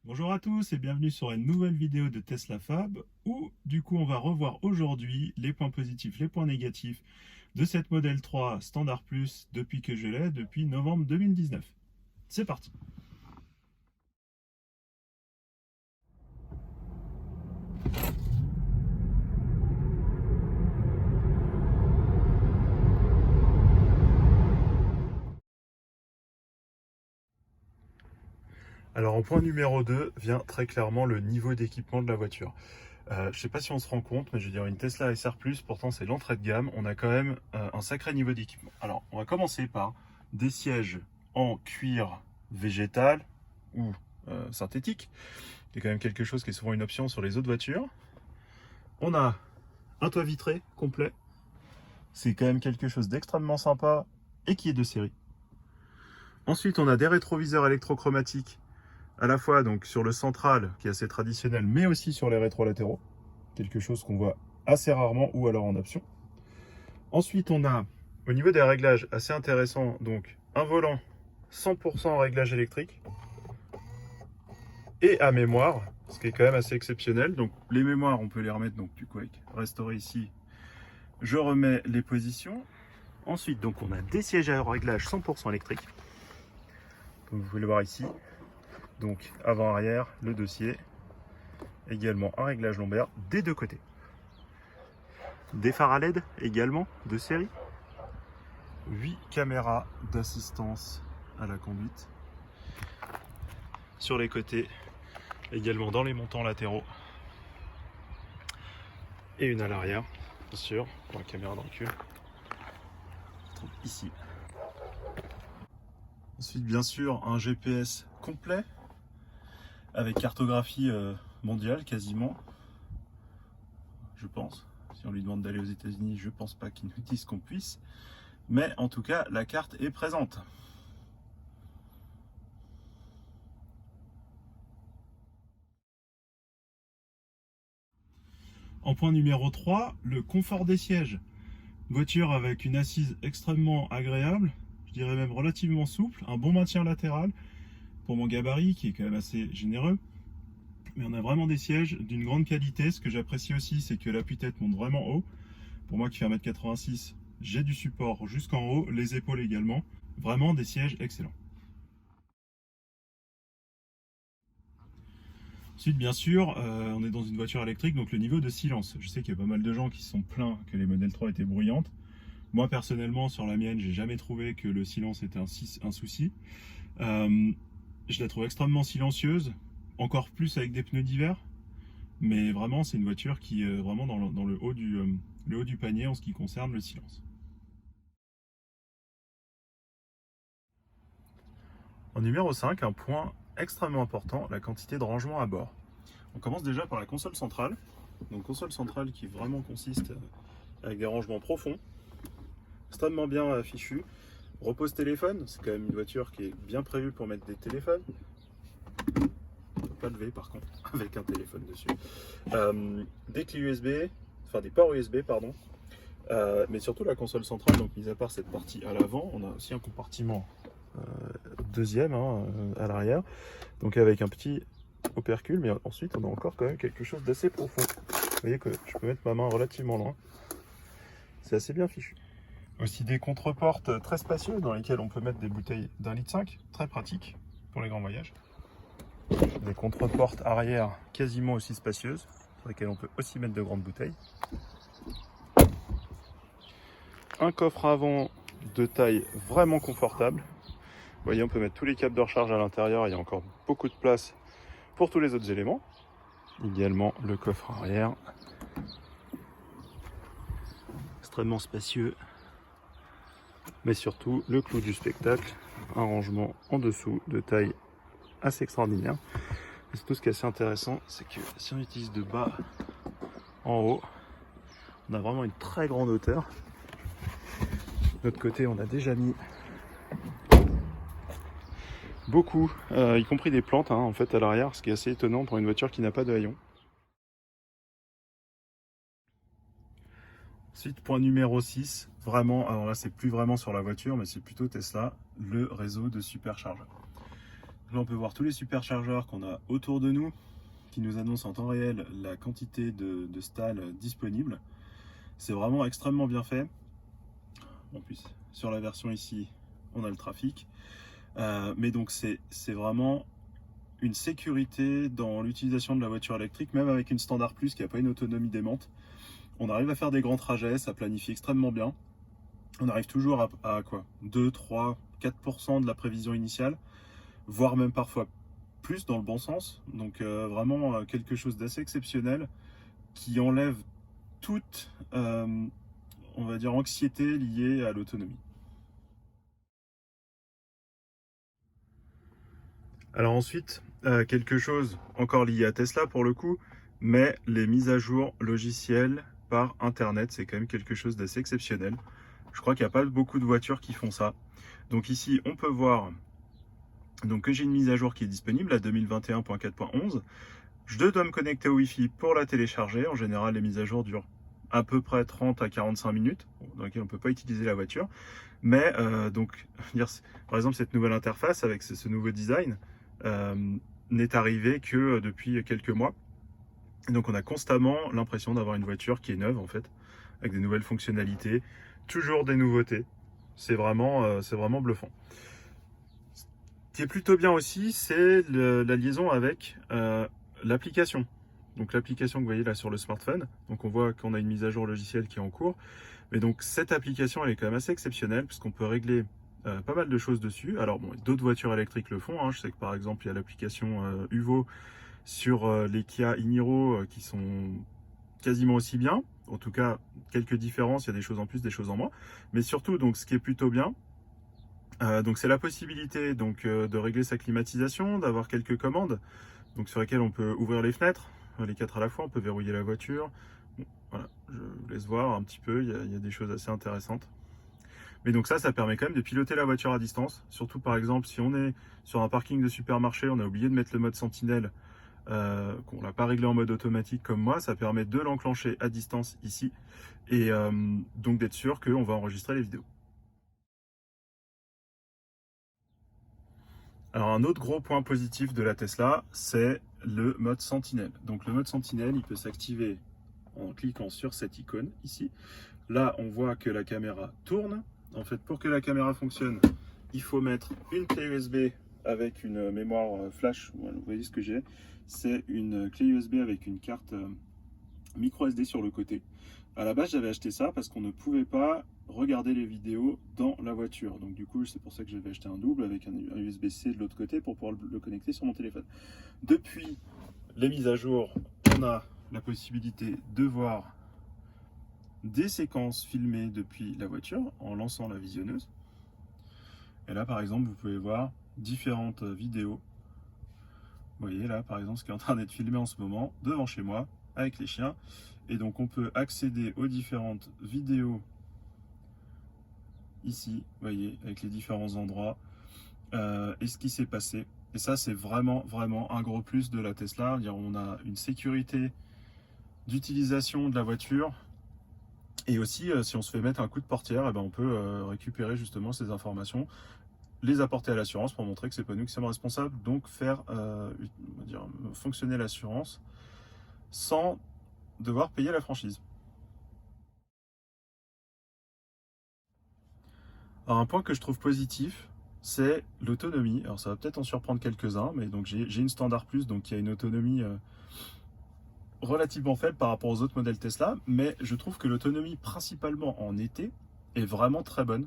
Bonjour à tous et bienvenue sur une nouvelle vidéo de Tesla Fab où du coup on va revoir aujourd'hui les points positifs, les points négatifs de cette Model 3 Standard Plus depuis que je l'ai, depuis novembre 2019. C'est parti. Alors en point numéro 2 vient très clairement le niveau d'équipement de la voiture. Je ne sais pas si on se rend compte, mais je veux dire une Tesla SR+, pourtant c'est l'entrée de gamme, on a quand même un sacré niveau d'équipement. Alors on va commencer par des sièges en cuir végétal ou synthétique, qui est quand même quelque chose qui est souvent une option sur les autres voitures. On a un toit vitré complet, c'est quand même quelque chose d'extrêmement sympa et qui est de série. Ensuite on a des rétroviseurs électrochromatiques à la fois donc sur le central qui est assez traditionnel mais aussi sur les rétrolatéraux, quelque chose qu'on voit assez rarement ou alors en option. Ensuite on a au niveau des réglages assez intéressant, donc un volant 100% réglage électrique et à mémoire, ce qui est quand même assez exceptionnel. Donc les mémoires on peut les remettre donc du coup avec restaurer ici, je remets les positions. Ensuite donc on a des sièges à réglage 100% électriques, comme vous pouvez le voir ici, donc avant arrière, le dossier, également un réglage lombaire des deux côtés. Des phares à LED également de série. 8 caméras d'assistance à la conduite. Sur les côtés, également dans les montants latéraux. Et une à l'arrière, bien sûr, pour la caméra de recul. Ici. Ensuite, bien sûr, un GPS complet avec cartographie mondiale quasiment. Je pense. Si on lui demande d'aller aux États-Unis, je pense pas qu'il nous dise qu'on puisse. Mais en tout cas, la carte est présente. En point numéro 3, le confort des sièges. Voiture avec une assise extrêmement agréable, je dirais même relativement souple, un bon maintien latéral pour mon gabarit qui est quand même assez généreux. Mais on a vraiment des sièges d'une grande qualité. Ce que j'apprécie aussi, c'est que l'appui-tête monte vraiment haut. Pour moi qui fais 1m86, j'ai du support jusqu'en haut, les épaules également. Vraiment des sièges excellents. Ensuite, bien sûr, on est dans une voiture électrique, donc le niveau de silence. Je sais qu'il y a pas mal de gens qui se sont plaints que les Model 3 étaient bruyantes. Moi, personnellement, sur la mienne, j'ai jamais trouvé que le silence était un souci. Je la trouve extrêmement silencieuse, encore plus avec des pneus d'hiver. Mais vraiment, c'est une voiture qui est vraiment dans le haut du panier en ce qui concerne le silence. En numéro 5, un point extrêmement important, la quantité de rangement à bord. On commence déjà par la console centrale. Donc console centrale qui vraiment consiste avec des rangements profonds, extrêmement bien fichu. Repose téléphone, c'est quand même une voiture qui est bien prévue pour mettre des téléphones. Pas levé par contre, avec un téléphone dessus. Des clés USB, enfin des ports USB, pardon. Mais surtout la console centrale, donc mis à part cette partie à l'avant, on a aussi un compartiment deuxième à l'arrière, donc avec un petit opercule, mais ensuite on a encore quand même quelque chose d'assez profond. Vous voyez que je peux mettre ma main relativement loin, c'est assez bien fichu. Aussi des contreportes très spacieux dans lesquels on peut mettre des bouteilles d'1,5 litre, très pratique pour les grands voyages. Des contreportes arrière quasiment aussi spacieuses, sur lesquelles on peut aussi mettre de grandes bouteilles. Un coffre avant de taille vraiment confortable. Vous voyez, on peut mettre tous les câbles de recharge à l'intérieur, il y a encore beaucoup de place pour tous les autres éléments. Également le coffre arrière, extrêmement spacieux, mais surtout le clou du spectacle, un rangement en dessous de taille assez extraordinaire. Et surtout ce qui est assez intéressant, c'est que si on utilise de bas en haut, on a vraiment une très grande hauteur. De l'autre côté, on a déjà mis beaucoup, y compris des plantes en fait à l'arrière, ce qui est assez étonnant pour une voiture qui n'a pas de haillons. Ensuite, point numéro 6, vraiment, alors là c'est plus vraiment sur la voiture, mais c'est plutôt Tesla, le réseau de superchargeurs. Là, on peut voir tous les superchargeurs qu'on a autour de nous, qui nous annoncent en temps réel la quantité de stalls disponibles. C'est vraiment extrêmement bien fait. En plus, sur la version ici, on a le trafic. Mais donc, c'est vraiment une sécurité dans l'utilisation de la voiture électrique, même avec une Standard Plus qui n'a pas une autonomie démente. On arrive à faire des grands trajets, ça planifie extrêmement bien. On arrive toujours à quoi 2, 3, 4% de la prévision initiale, voire même parfois plus dans le bon sens. Donc vraiment quelque chose d'assez exceptionnel qui enlève toute, on va dire, anxiété liée à l'autonomie. Alors ensuite, quelque chose encore lié à Tesla pour le coup, mais les mises à jour logicielles par Internet, c'est quand même quelque chose d'assez exceptionnel. Je crois qu'il n'y a pas beaucoup de voitures qui font ça. Donc ici, on peut voir donc, que j'ai une mise à jour qui est disponible à 2021.4.11. Je dois me connecter au Wi-Fi pour la télécharger. En général, les mises à jour durent à peu près 30 à 45 minutes, dans lesquelles on ne peut pas utiliser la voiture. Mais donc, par exemple, cette nouvelle interface avec ce nouveau design n'est arrivée que depuis quelques mois. Et donc, on a constamment l'impression d'avoir une voiture qui est neuve, en fait, avec des nouvelles fonctionnalités, toujours des nouveautés. C'est vraiment bluffant. Ce qui est plutôt bien aussi, c'est la liaison avec l'application. Donc l'application que vous voyez là sur le smartphone, donc on voit qu'on a une mise à jour logicielle qui est en cours. Mais donc cette application, elle est quand même assez exceptionnelle puisqu'on peut régler pas mal de choses dessus. Alors bon, d'autres voitures électriques le font. Hein. Je sais que par exemple, il y a l'application UVO sur les Kia e-Niro qui sont quasiment aussi bien. En tout cas, quelques différences, il y a des choses en plus, des choses en moins. Mais surtout, donc ce qui est plutôt bien, donc c'est la possibilité donc de régler sa climatisation, d'avoir quelques commandes donc sur lesquelles on peut ouvrir les fenêtres, les 4 à la fois, on peut verrouiller la voiture. Bon, voilà, je vous laisse voir un petit peu, il y a des choses assez intéressantes. Mais donc ça permet quand même de piloter la voiture à distance, surtout par exemple si on est sur un parking de supermarché, on a oublié de mettre le mode sentinelle, qu'on l'a pas réglé en mode automatique comme moi, ça permet de l'enclencher à distance ici, et donc d'être sûr qu'on va enregistrer les vidéos. Alors un autre gros point positif de la Tesla, c'est le mode sentinelle. Donc le mode sentinelle, il peut s'activer en cliquant sur cette icône ici. Là, on voit que la caméra tourne. En fait, pour que la caméra fonctionne, il faut mettre une clé USB avec une mémoire flash. Voilà, vous voyez ce que j'ai. C'est une clé USB avec une carte micro SD sur le côté. À la base, j'avais acheté ça parce qu'on ne pouvait pas regarder les vidéos dans la voiture. Donc du coup, c'est pour ça que j'avais acheté un double avec un USB-C de l'autre côté pour pouvoir le connecter sur mon téléphone. Depuis les mises à jour, on a la possibilité de voir des séquences filmées depuis la voiture en lançant la visionneuse. Et là, par exemple, vous pouvez voir différentes vidéos. Vous voyez là, par exemple, ce qui est en train d'être filmé en ce moment devant chez moi avec les chiens. Et donc, on peut accéder aux différentes vidéos ici, vous voyez, avec les différents endroits et ce qui s'est passé. Et ça, c'est vraiment un gros plus de la Tesla. On a une sécurité d'utilisation de la voiture. Et aussi, si on se fait mettre un coup de portière, eh ben, on peut récupérer justement ces informations, les apporter à l'assurance pour montrer que c'est pas nous qui sommes responsables, donc faire on va dire, fonctionner l'assurance sans devoir payer la franchise. Alors, un point que je trouve positif, c'est l'autonomie. Alors ça va peut-être en surprendre quelques-uns, mais donc j'ai une Standard Plus, donc qui a une autonomie relativement faible par rapport aux autres modèles Tesla, mais je trouve que l'autonomie, principalement en été, est vraiment très bonne.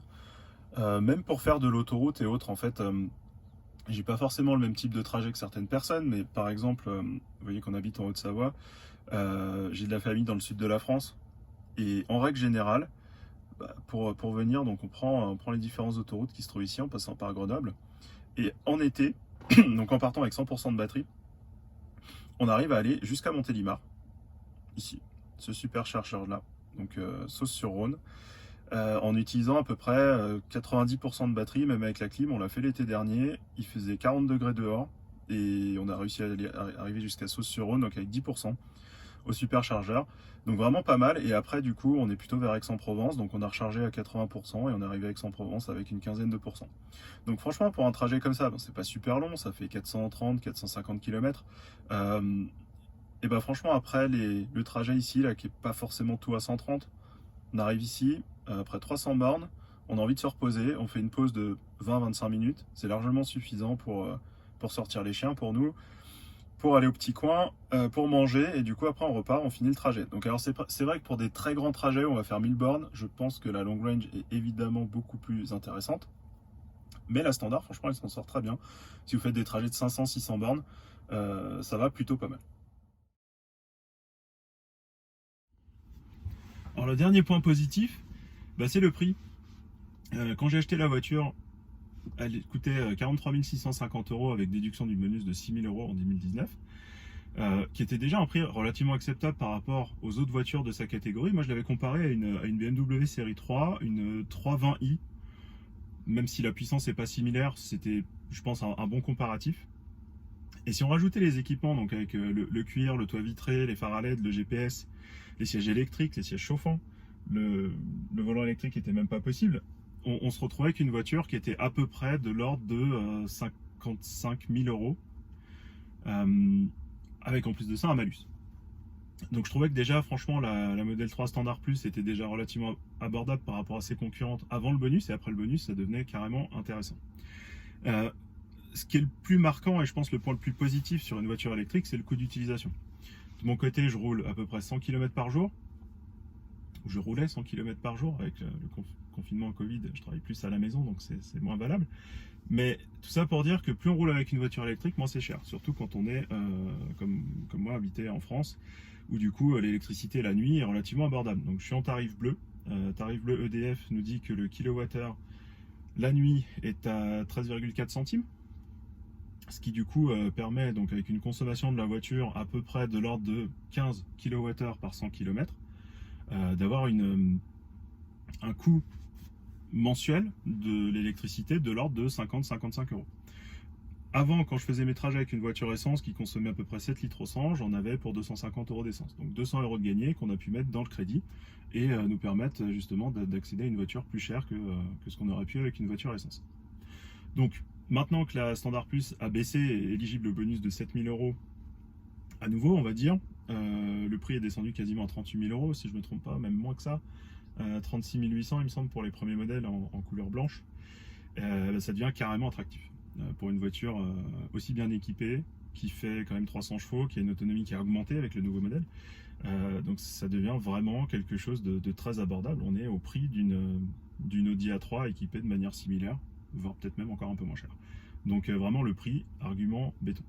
Même pour faire de l'autoroute et autres, en fait, j'ai pas forcément le même type de trajet que certaines personnes, mais par exemple, vous voyez qu'on habite en Haute-Savoie, j'ai de la famille dans le sud de la France, et en règle générale, pour venir, donc on prend les différentes autoroutes qui se trouvent ici en passant par Grenoble, et en été, donc en partant avec 100% de batterie, on arrive à aller jusqu'à Montélimar, ici, ce superchargeur là, donc Sausse-sur-Rhône, en utilisant à peu près 90% de batterie, même avec la clim. On l'a fait l'été dernier, il faisait 40 degrés dehors et on a réussi à arriver jusqu'à Sausse-sur-Rhône, donc avec 10%. au superchargeur. Donc vraiment pas mal. Et après, du coup, on est plutôt vers Aix-en-Provence. Donc on a rechargé à 80% et on est arrivé à Aix-en-Provence avec une quinzaine de pourcents. Donc franchement, pour un trajet comme ça, bon, c'est pas super long, ça fait 430, 450 km. Et ben franchement, après le trajet ici, là, qui est pas forcément tout à 130, on arrive ici, après 300 bornes, on a envie de se reposer, on fait une pause de 20-25 minutes. C'est largement suffisant pour sortir les chiens pour nous, pour aller au petit coin, pour manger, et du coup après on repart, on finit le trajet. Donc alors c'est vrai que pour des très grands trajets, on va faire 1000 bornes, je pense que la long range est évidemment beaucoup plus intéressante. Mais la standard, franchement, elle s'en sort très bien. Si vous faites des trajets de 500-600 bornes, ça va plutôt pas mal. Alors le dernier point positif, bah, c'est le prix. Quand j'ai acheté la voiture, elle coûtait 43 650 € avec déduction du bonus de 6 000 € en 2019, qui était déjà un prix relativement acceptable par rapport aux autres voitures de sa catégorie. Moi, je l'avais comparé à une BMW série 3, une 320i. Même si la puissance n'est pas similaire, c'était, je pense, un bon comparatif. Et si on rajoutait les équipements, donc avec le cuir, le toit vitré, les phares à LED, le GPS, les sièges électriques, les sièges chauffants, le volant électrique n'était même pas possible, on se retrouvait avec une voiture qui était à peu près de l'ordre de 55 000 €, avec en plus de ça un malus. Donc je trouvais que déjà, franchement, la Model 3 Standard Plus était déjà relativement abordable par rapport à ses concurrentes avant le bonus, et après le bonus, ça devenait carrément intéressant. Ce qui est le plus marquant, et je pense le point le plus positif sur une voiture électrique, c'est le coût d'utilisation. De mon côté, je roule à peu près 100 km par jour. Je roulais 100 km par jour. Avec le confinement Covid, je travaille plus à la maison, donc c'est moins valable. Mais tout ça pour dire que plus on roule avec une voiture électrique, moins c'est cher. Surtout quand on est, comme moi, habité en France, où du coup l'électricité la nuit est relativement abordable. Donc je suis en tarif bleu. Tarif bleu EDF nous dit que le kilowattheure la nuit est à 13,4 centimes. Ce qui du coup permet, donc avec une consommation de la voiture à peu près de l'ordre de 15 kWh par 100 km, d'avoir un coût mensuel de l'électricité de l'ordre de 50-55 €. Avant, quand je faisais mes trajets avec une voiture essence qui consommait à peu près 7 litres au 100, j'en avais pour 250 € d'essence. Donc 200 € de gagné qu'on a pu mettre dans le crédit et nous permettre justement d'accéder à une voiture plus chère que ce qu'on aurait pu avec une voiture essence. Donc maintenant que la Standard Plus a baissé et est éligible au bonus de 7 000 € à nouveau, on va dire, le prix est descendu quasiment à 38 000 € si je ne me trompe pas, même moins que ça, 36 800 il me semble pour les premiers modèles en couleur blanche, ça devient carrément attractif pour une voiture aussi bien équipée, qui fait quand même 300 chevaux, qui a une autonomie qui a augmenté avec le nouveau modèle. Donc ça devient vraiment quelque chose de très abordable. On est au prix d'une Audi A3 équipée de manière similaire, voire peut-être même encore un peu moins cher. Donc vraiment le prix, argument béton.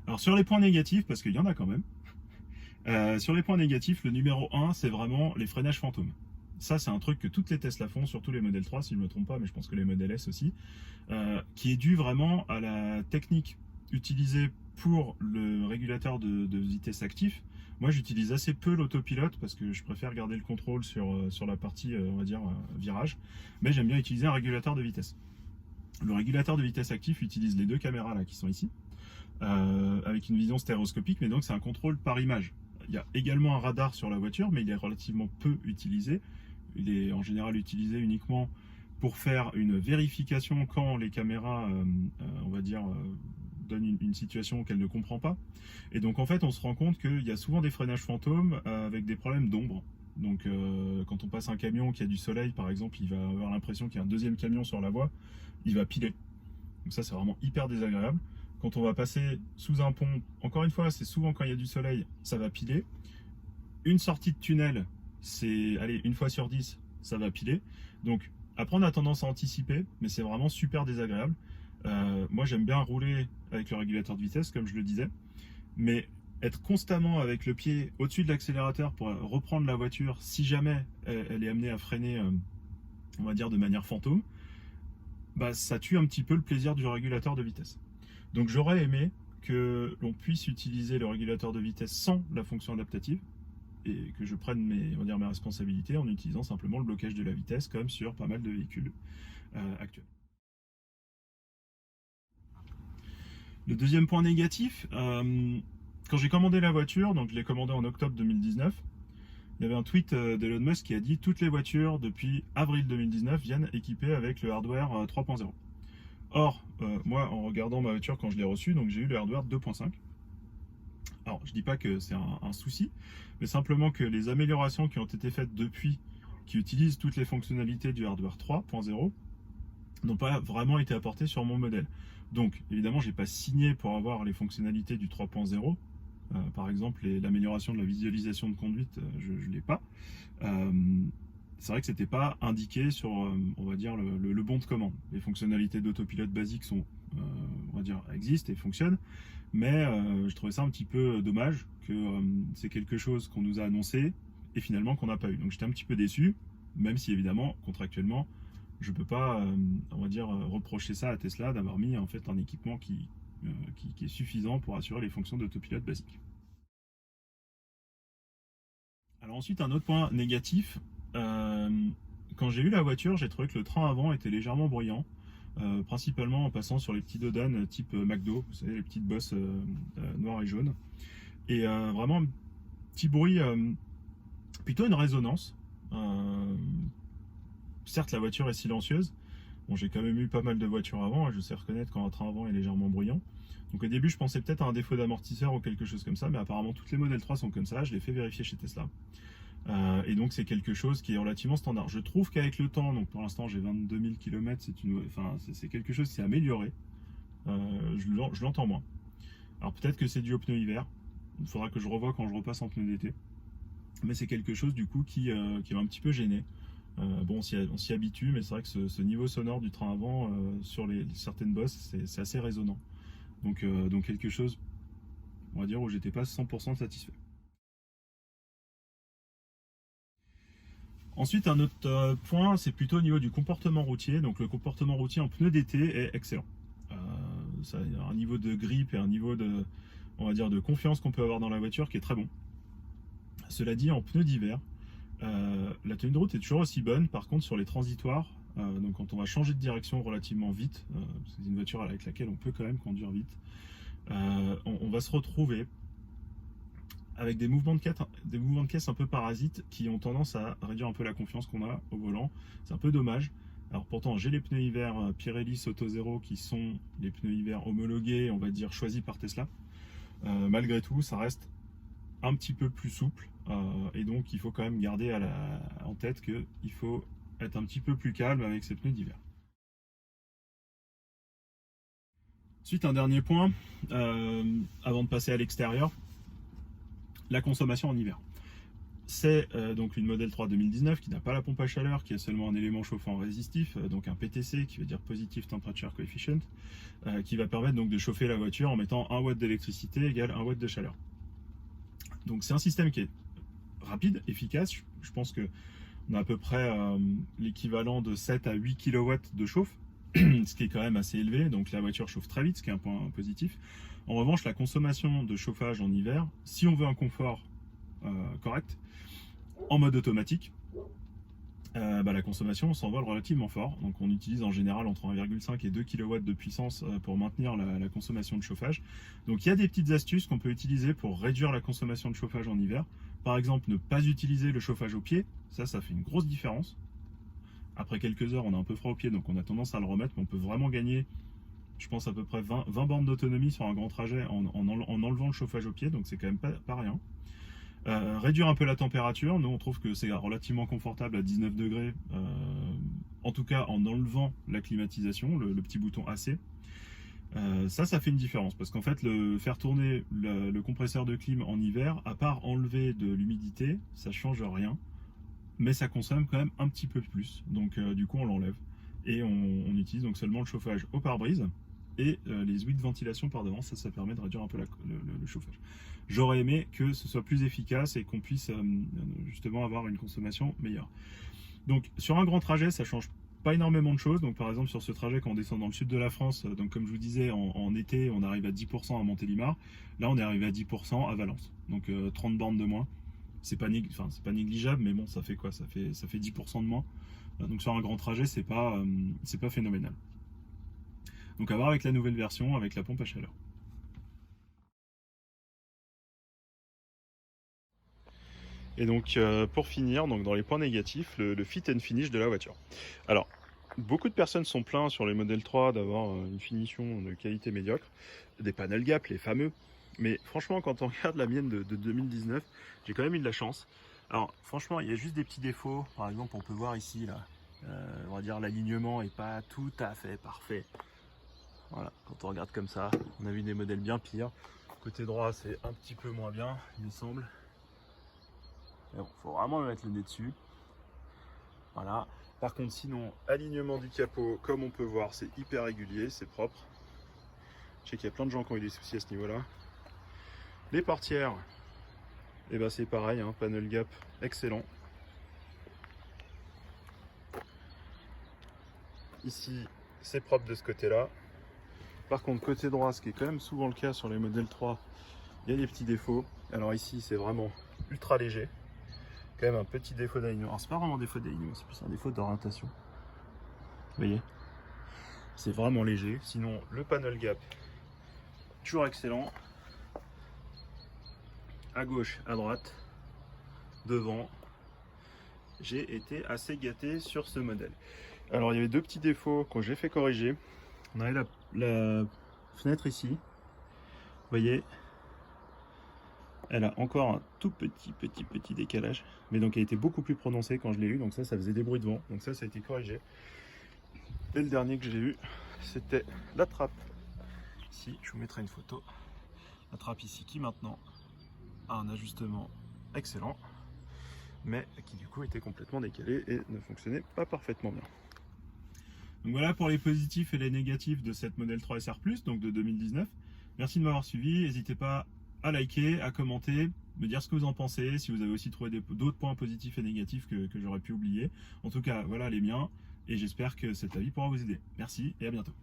Alors sur les points négatifs, parce qu'il y en a quand même, sur les points négatifs, le numéro 1, c'est vraiment les freinages fantômes. Ça, c'est un truc que toutes les Tesla font, surtout les modèles 3, si je ne me trompe pas, mais je pense que les modèles S aussi, qui est dû vraiment à la technique utilisée pour le régulateur de vitesse actif. Moi, j'utilise assez peu l'autopilote parce que je préfère garder le contrôle sur la partie, on va dire, virage, mais j'aime bien utiliser un régulateur de vitesse. Le régulateur de vitesse actif utilise les deux caméras là qui sont ici, avec une vision stéréoscopique, mais donc c'est un contrôle par image. Il y a également un radar sur la voiture, mais il est relativement peu utilisé. Il est en général utilisé uniquement pour faire une vérification quand les caméras, on va dire, donnent une situation qu'elle ne comprend pas. Et donc en fait, on se rend compte qu'il y a souvent des freinages fantômes avec des problèmes d'ombre. Donc quand on passe un camion qui a du soleil, par exemple, il va avoir l'impression qu'il y a un deuxième camion sur la voie, il va piler. Donc ça, c'est vraiment hyper désagréable. Quand on va passer sous un pont, encore une fois, c'est souvent quand il y a du soleil, ça va piler. Une sortie de tunnel, c'est, allez, une fois sur 10, ça va piler. Donc après, on a tendance à anticiper, mais c'est vraiment super désagréable. Moi, j'aime bien rouler avec le régulateur de vitesse, comme je le disais, mais être constamment avec le pied au-dessus de l'accélérateur pour reprendre la voiture, si jamais elle est amenée à freiner, on va dire, de manière fantôme, bah, ça tue un petit peu le plaisir du régulateur de vitesse. Donc j'aurais aimé que l'on puisse utiliser le régulateur de vitesse sans la fonction adaptative et que je prenne mes responsabilités en utilisant simplement le blocage de la vitesse comme sur pas mal de véhicules actuels. Le deuxième point négatif, quand j'ai commandé la voiture, donc je l'ai commandée en octobre 2019, il y avait un tweet d'Elon Musk qui a dit toutes les voitures depuis avril 2019 viennent équipées avec le hardware 3.0. Or, moi, en regardant ma voiture quand je l'ai reçue, donc j'ai eu le hardware 2.5. Alors, je dis pas que c'est un souci, mais simplement que les améliorations qui ont été faites depuis, qui utilisent toutes les fonctionnalités du hardware 3.0, n'ont pas vraiment été apportées sur mon modèle. Donc, évidemment, j'ai pas signé pour avoir les fonctionnalités du 3.0. Par exemple, l'amélioration de la visualisation de conduite, je ne l'ai pas. C'est vrai que c'était pas indiqué sur, on va dire, le bon de commande. Les fonctionnalités d'autopilote basiques sont, on va dire, existent et fonctionnent, mais je trouvais ça un petit peu dommage que c'est quelque chose qu'on nous a annoncé et finalement qu'on n'a pas eu. Donc j'étais un petit peu déçu, même si évidemment, contractuellement, je peux pas, on va dire, reprocher ça à Tesla d'avoir mis en fait un équipement qui est suffisant pour assurer les fonctions d'autopilote basique. Alors ensuite, un autre point négatif, quand j'ai eu la voiture, j'ai trouvé que le train avant était légèrement bruyant, principalement en passant sur les petits dodanes type McDo, vous savez, les petites bosses noires et jaunes. Et vraiment un petit bruit, plutôt une résonance. Certes, la voiture est silencieuse. Bon, j'ai quand même eu pas mal de voitures avant, je sais reconnaître quand un train avant est légèrement bruyant. Donc au début, je pensais peut-être à un défaut d'amortisseur ou quelque chose comme ça, mais apparemment toutes les modèles 3 sont comme ça, je l'ai fait vérifier chez Tesla. Et donc c'est quelque chose qui est relativement standard. Je trouve qu'avec le temps, donc pour l'instant j'ai 22 000 km, c'est quelque chose qui s'est amélioré. Je l'entends moins. Alors peut-être que c'est dû au pneu hiver, il faudra que je revoie quand je repasse en pneu d'été. Mais c'est quelque chose du coup qui m'a un petit peu gêné. Bon, on s'y habitue, mais c'est vrai que ce niveau sonore du train avant sur certaines bosses, c'est assez résonnant. Donc quelque chose, on va dire, où j'étais pas 100% satisfait. Ensuite, un autre point, c'est plutôt au niveau du comportement routier. Donc le comportement routier en pneu d'été est excellent. Ça a un niveau de grippe et un niveau de, on va dire, de confiance qu'on peut avoir dans la voiture qui est très bon. Cela dit, en pneu d'hiver, la tenue de route est toujours aussi bonne. Par contre, sur les transitoires, donc quand on va changer de direction relativement vite, c'est une voiture avec laquelle on peut quand même conduire vite, on va se retrouver avec des mouvements de caisse un peu parasites qui ont tendance à réduire un peu la confiance qu'on a au volant. C'est un peu dommage. Alors pourtant, j'ai les pneus hiver Pirelli Soto Zero qui sont les pneus hiver homologués, on va dire choisis par Tesla. Malgré tout, ça reste un petit peu plus souple et donc il faut quand même garder en tête qu'il faut être un petit peu plus calme avec ces pneus d'hiver. Ensuite, un dernier point, avant de passer à l'extérieur, la consommation en hiver. C'est donc une Model 3 2019 qui n'a pas la pompe à chaleur, qui a seulement un élément chauffant résistif, donc un PTC qui veut dire Positive Temperature Coefficient, qui va permettre donc de chauffer la voiture en mettant 1 watt d'électricité égale 1 watt de chaleur. Donc c'est un système qui est rapide, efficace. Je pense qu'on a à peu près l'équivalent de 7 à 8 kW de chauffe, ce qui est quand même assez élevé. Donc la voiture chauffe très vite, ce qui est un point positif. En revanche, la consommation de chauffage en hiver, si on veut un confort correct, en mode automatique, la consommation s'envole relativement fort. Donc on utilise en général entre 1,5 et 2 kW de puissance pour maintenir la consommation de chauffage. Donc il y a des petites astuces qu'on peut utiliser pour réduire la consommation de chauffage en hiver. Par exemple, ne pas utiliser le chauffage au pied, ça fait une grosse différence. Après quelques heures, on a un peu froid au pied, donc on a tendance à le remettre, mais on peut vraiment gagner, je pense, à peu près 20 bornes d'autonomie sur un grand trajet en enlevant le chauffage au pied, donc c'est quand même pas rien. Réduire un peu la température, nous on trouve que c'est relativement confortable à 19 degrés, en tout cas en enlevant la climatisation, le petit bouton AC. Ça fait une différence, parce qu'en fait, faire tourner le compresseur de clim en hiver, à part enlever de l'humidité, ça change rien, mais ça consomme quand même un petit peu plus, donc du coup on l'enlève, et on utilise donc seulement le chauffage au pare-brise, et les ouïes de ventilation par devant, ça permet de réduire un peu le chauffage. J'aurais aimé que ce soit plus efficace et qu'on puisse justement avoir une consommation meilleure. Donc sur un grand trajet, ça change pas énormément de choses. Donc par exemple sur ce trajet quand on descend dans le sud de la France, donc comme je vous disais en été on arrive à 10% à Montélimar, là on est arrivé à 10% à Valence, donc 30 bornes de moins. C'est pas négligeable, mais bon, ça fait quoi, ça fait 10% de moins. Donc sur un grand trajet, c'est pas, pas phénoménal. Donc à voir avec la nouvelle version avec la pompe à chaleur. Et donc pour finir, donc dans les points négatifs, le fit and finish de la voiture. Alors, beaucoup de personnes sont plaintes sur les modèles 3 d'avoir une finition de qualité médiocre, des panel gap, les fameux. Mais franchement, quand on regarde la mienne de 2019, j'ai quand même eu de la chance. Alors franchement, il y a juste des petits défauts. Par exemple, on peut voir ici, là, on va dire l'alignement est pas tout à fait parfait. Voilà, quand on regarde comme ça, on a vu des modèles bien pires. Côté droit, c'est un petit peu moins bien, il me semble. Mais bon, faut vraiment mettre le nez dessus. Voilà. Par contre, sinon, alignement du capot, comme on peut voir, c'est hyper régulier, c'est propre. Je sais qu'il y a plein de gens qui ont eu des soucis à ce niveau-là. Les portières, et ben c'est pareil, hein, panel gap excellent. Ici, c'est propre de ce côté-là. Par contre, côté droit, ce qui est quand même souvent le cas sur les modèles 3, il y a des petits défauts. Alors ici, c'est vraiment ultra léger. Quand même un petit défaut d'alignement. Alors c'est pas vraiment un défaut d'alignement, c'est plus un défaut d'orientation. Vous voyez, c'est vraiment léger. Sinon, le panel gap, toujours excellent. À gauche, à droite, devant. J'ai été assez gâté sur ce modèle. Alors il y avait deux petits défauts que j'ai fait corriger. On avait la fenêtre ici. Vous voyez, elle a encore un tout petit décalage. Mais donc elle était beaucoup plus prononcée quand je l'ai eu. Donc ça faisait des bruits de vent. Donc ça a été corrigé. Et le dernier que j'ai eu, c'était la trappe. Ici, je vous mettrai une photo. La trappe ici qui maintenant a un ajustement excellent, mais qui du coup était complètement décalé et ne fonctionnait pas parfaitement bien. Donc voilà pour les positifs et les négatifs de cette modèle 3 SR+, donc de 2019. Merci de m'avoir suivi, n'hésitez pas à liker, à commenter, me dire ce que vous en pensez, si vous avez aussi trouvé d'autres points positifs et négatifs que j'aurais pu oublier. En tout cas, voilà les miens, et j'espère que cet avis pourra vous aider. Merci et à bientôt.